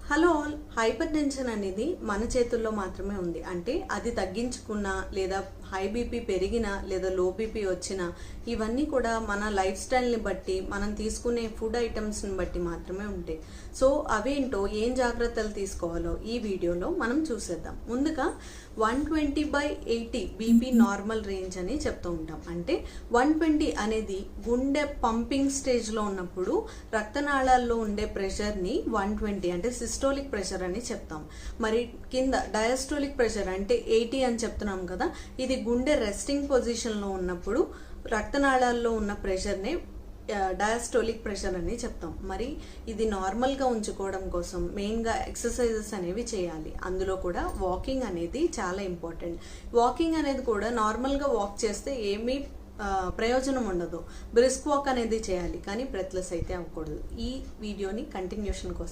Hello all, hyper tension అనేది మన చేతుల్లో మాత్రమే ఉంది. అంటే అది తగ్గించుకున్నా లేదా హై బీపీ పెరిగినా లేదా లో బీపీ వచ్చినా ఇవన్నీ కూడా మన లైఫ్ స్టైల్ని బట్టి మనం తీసుకునే ఫుడ్ ఐటమ్స్ని బట్టి మాత్రమే ఉంటాయి. సో అవేంటో ఏం జాగ్రత్తలు తీసుకోవాలో ఈ వీడియోలో మనం చూసేద్దాం. ముందుగా 120/80 బీపీ నార్మల్ రేంజ్ అని చెప్తూ ఉంటాం. అంటే 120 అనేది గుండె పంపింగ్ స్టేజ్లో ఉన్నప్పుడు రక్తనాళాల్లో ఉండే ప్రెషర్ని 120 అంటే సిస్టోలిక్ ప్రెషర్ అని చెప్తాం. మరి కింద డయాస్టోలిక్ ప్రెషర్ అంటే 80 అని చెప్తున్నాం కదా, ఇది గుండె రెస్టింగ్ పొజిషన్లో ఉన్నప్పుడు రక్తనాళాల్లో ఉన్న ప్రెషర్ని డయాస్టోలిక్ ప్రెషర్ అని చెప్తాం. మరి ఇది నార్మల్గా ఉంచుకోవడం కోసం మెయిన్గా ఎక్సర్సైజెస్ అనేవి చేయాలి. అందులో కూడా వాకింగ్ అనేది చాలా ఇంపార్టెంట్. వాకింగ్ అనేది కూడా నార్మల్గా వాక్ చేస్తే ఏమీ ప్రయోజనం ఉండదు. బ్రిస్క్ వాక్ అనేది చేయాలి, కానీ బ్రెత్లెస్ అయితే అవ్వకూడదు. ఈ వీడియోని కంటిన్యూషన్ కోసం